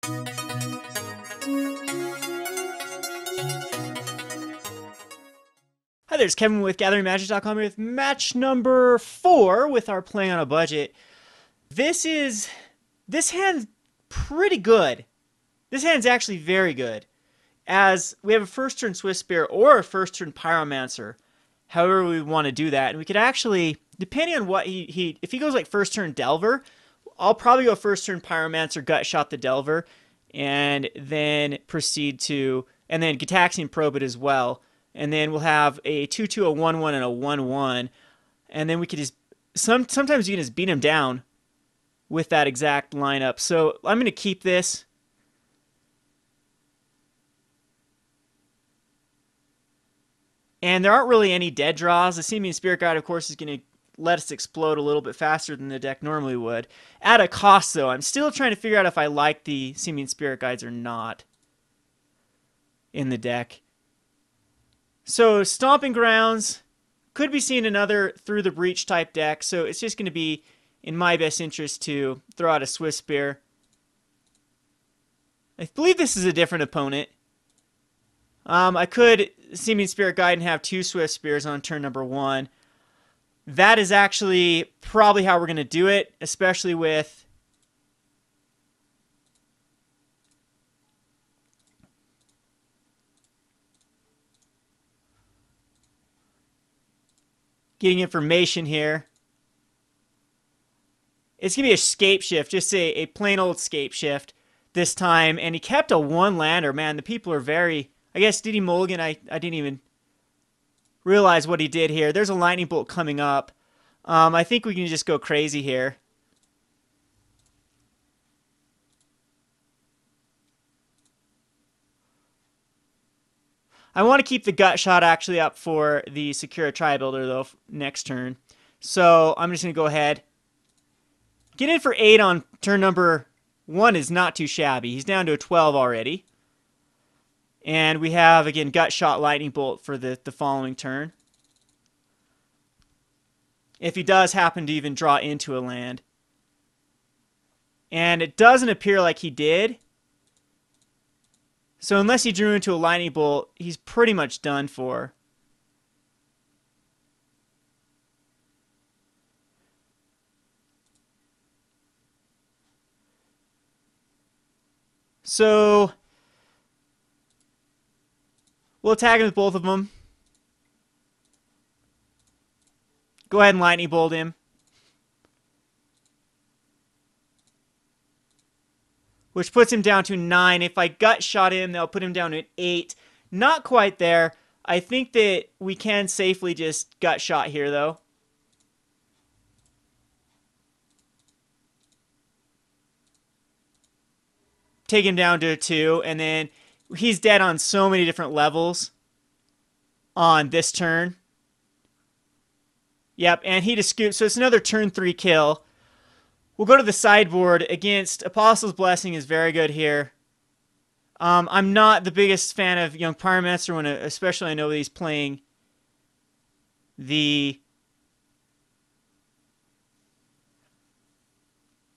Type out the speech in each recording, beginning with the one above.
Hi there, it's Kevin with GatheringMagic.com here with match number 4 with our Playing on a Budget. This hand's pretty good. This hand's actually very good, as we have a first turn Swiftspear or a first turn Pyromancer, however we want to do that. And we could actually, depending on what if he goes like first turn Delver, I'll probably go first turn Pyromancer, gut shot the Delver, and then proceed to, and then Gitaxian Probe it as well. And then we'll have a 2-2, a 1-1, and a 1-1. And then we could just, sometimes you can just beat him down with that exact lineup. So I'm going to keep this. And there aren't really any dead draws. The Simian Spirit Guide, of course, is going to let us explode a little bit faster than the deck normally would. At a cost, though. I'm still trying to figure out if I like the Simian Spirit Guides or not in the deck. So Stomping Grounds could be seen another Through the Breach type deck. So it's just going to be in my best interest to throw out a Swiftspear. I believe this is a different opponent. I could Simian Spirit Guide and have 2 Swiftspears on turn number 1. That is actually probably how we're going to do it, especially with getting information here. It's going to be a Scapeshift, just a plain old Scapeshift this time. And he kept a 1-lander. Man, the people are very... I guess, did he mulligan? I didn't even realize what he did here. There's a Lightning Bolt coming up. I think we can just go crazy here. I want to keep the Gut Shot actually up for the Secura Tri-Builder, though, next turn. So I'm just going to go ahead. Get in for 8 on turn number 1 is not too shabby. He's down to a 12 already. And we have, again, Gut Shot Lightning Bolt for the following turn. If he does happen to even draw into a land. And it doesn't appear like he did. So unless he drew into a Lightning Bolt, he's pretty much done for. So we'll attack him with both of them. Go ahead and Lightning Bolt him. Which puts him down to 9. If I Gut Shot him, that'll put him down to 8. Not quite there. I think that we can safely just Gut Shot here, though. Take him down to 2, and then he's dead on so many different levels on this turn. Yep, and he just scoops. So it's another turn 3 kill. We'll go to the sideboard against Apostle's Blessing is very good here. I'm not the biggest fan of Young Pyromancer, when especially I know that he's playing the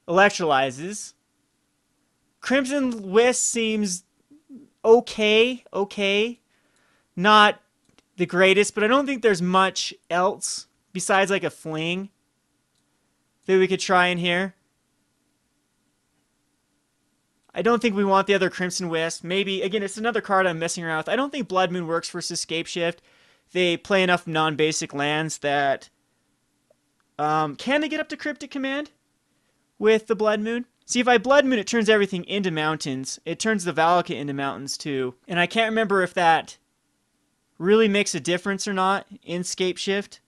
Electrolyzes. Crimson Wisps seems okay. Not the greatest, but I don't think there's much else besides like a Fling that we could try in here. I don't think we want the other Crimson Wisp. Maybe, again, it's another card I'm messing around with. I don't think Blood Moon works versus Scapeshift. They play enough non-basic lands that... can they get up to Cryptic Command with the Blood Moon? See, if I Blood Moon, it turns everything into mountains. It turns the Valakut into mountains, too. And I can't remember if that really makes a difference or not in Scapeshift.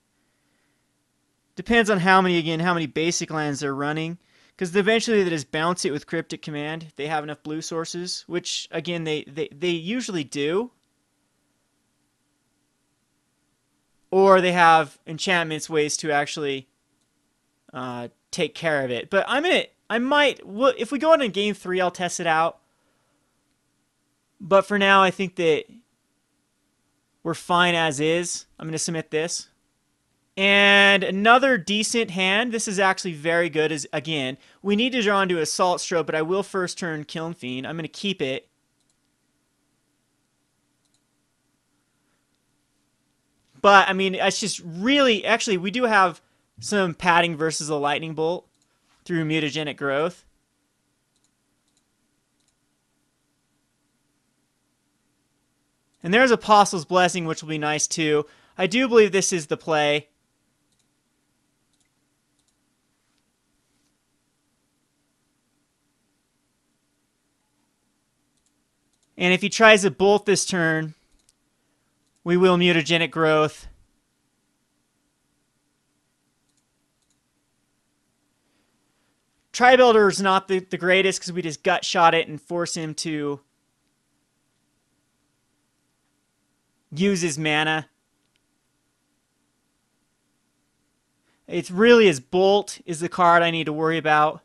Depends on how many basic lands they're running. Because eventually they just bounce it with Cryptic Command. They have enough blue sources, which, again, they usually do. Or they have enchantments, ways to actually take care of it. But if we go on in game 3, I'll test it out. But for now, I think that we're fine as is. I'm going to submit this. And another decent hand. This is actually very good. Is again, we need to draw into Assault Strobe, but I will first turn Kiln Fiend. I'm going to keep it. But, I mean, it's just really... Actually, we do have some padding versus a Lightning Bolt through Mutagenic Growth. And there's Apostle's Blessing, which will be nice, too. I do believe this is the play. And if he tries to bolt this turn, we will Mutagenic Growth. Tri-Builder is not the greatest because we just gut shot it and force him to use his mana. It's really his Bolt is the card I need to worry about.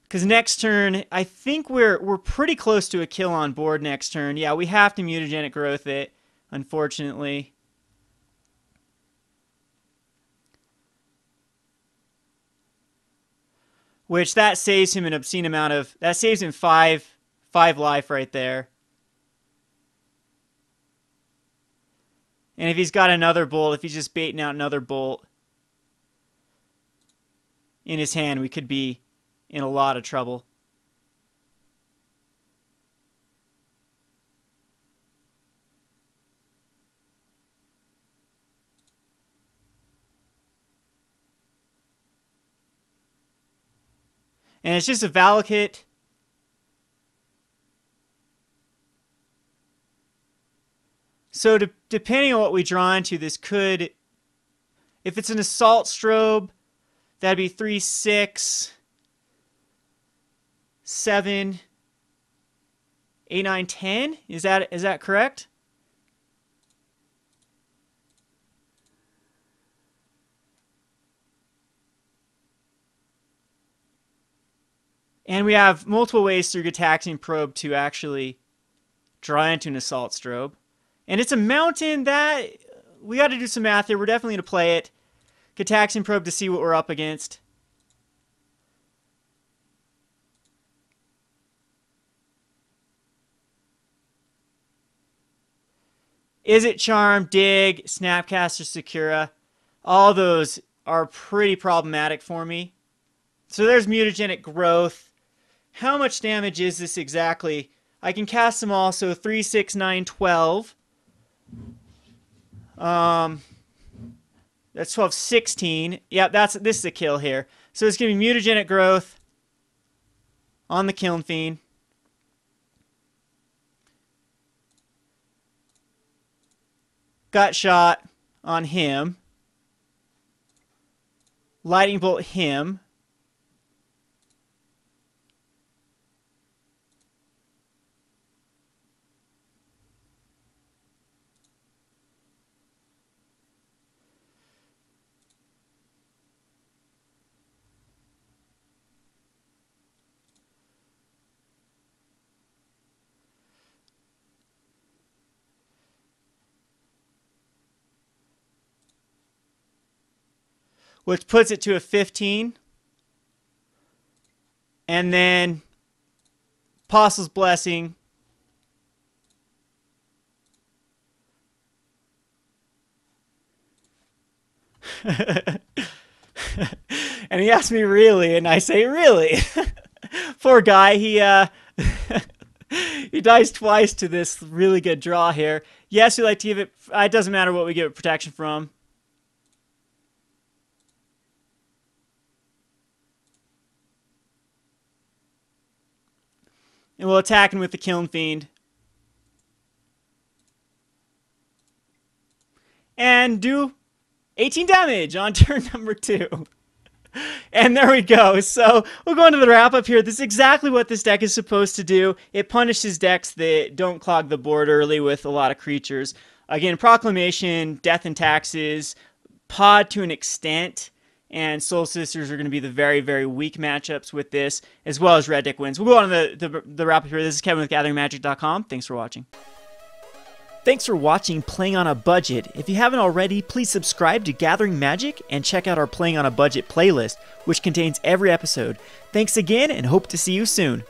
Because next turn, I think we're pretty close to a kill on board next turn. Yeah, we have to Mutagenic Growth it, unfortunately. Which, that saves him an obscene amount of... That saves him 5 life right there. And if he's got another bolt, if he's just baiting out another bolt in his hand, we could be in a lot of trouble. And it's just a Valakut. So depending on what we draw into, this could... If it's an Assault Strobe, that'd be 3, 6... 7, 8, 9, 10. Is that correct? And we have multiple ways through Gitaxian Probe to actually draw into an Assault Strobe. And it's a mountain that we got to do some math here. We're definitely going to play it. Gitaxian Probe to see what we're up against. Is it Charm, Dig, Snapcaster, Sakura? All those are pretty problematic for me. So there's Mutagenic Growth. How much damage is this exactly? I can cast them all, so 3, 6, 9, 12. That's 12, 16. Yeah, this is a kill here. So it's going to be Mutagenic Growth on the Kiln Fiend. Gut Shot on him. Lightning Bolt him. Which puts it to a 15. And then Apostle's Blessing. And he asked me, really? And I say, really? Poor guy, he dies twice to this really good draw here. Yes, we like to give it... It doesn't matter what we give it protection from. And we'll attack him with the Kiln Fiend. And do 18 damage on turn number 2. And there we go. So we'll go into the wrap-up here. This is exactly what this deck is supposed to do. It punishes decks that don't clog the board early with a lot of creatures. Again, Proclamation, Death and Taxes, Pod to an extent, and Soul Sisters are going to be the very, very weak matchups with this, as well as Red Deck wins. We'll go on to the wrap-up here. This is Kevin with GatheringMagic.com. Thanks for watching. Thanks for watching Playing on a Budget. If you haven't already, please subscribe to Gathering Magic and check out our Playing on a Budget playlist, which contains every episode. Thanks again and hope to see you soon.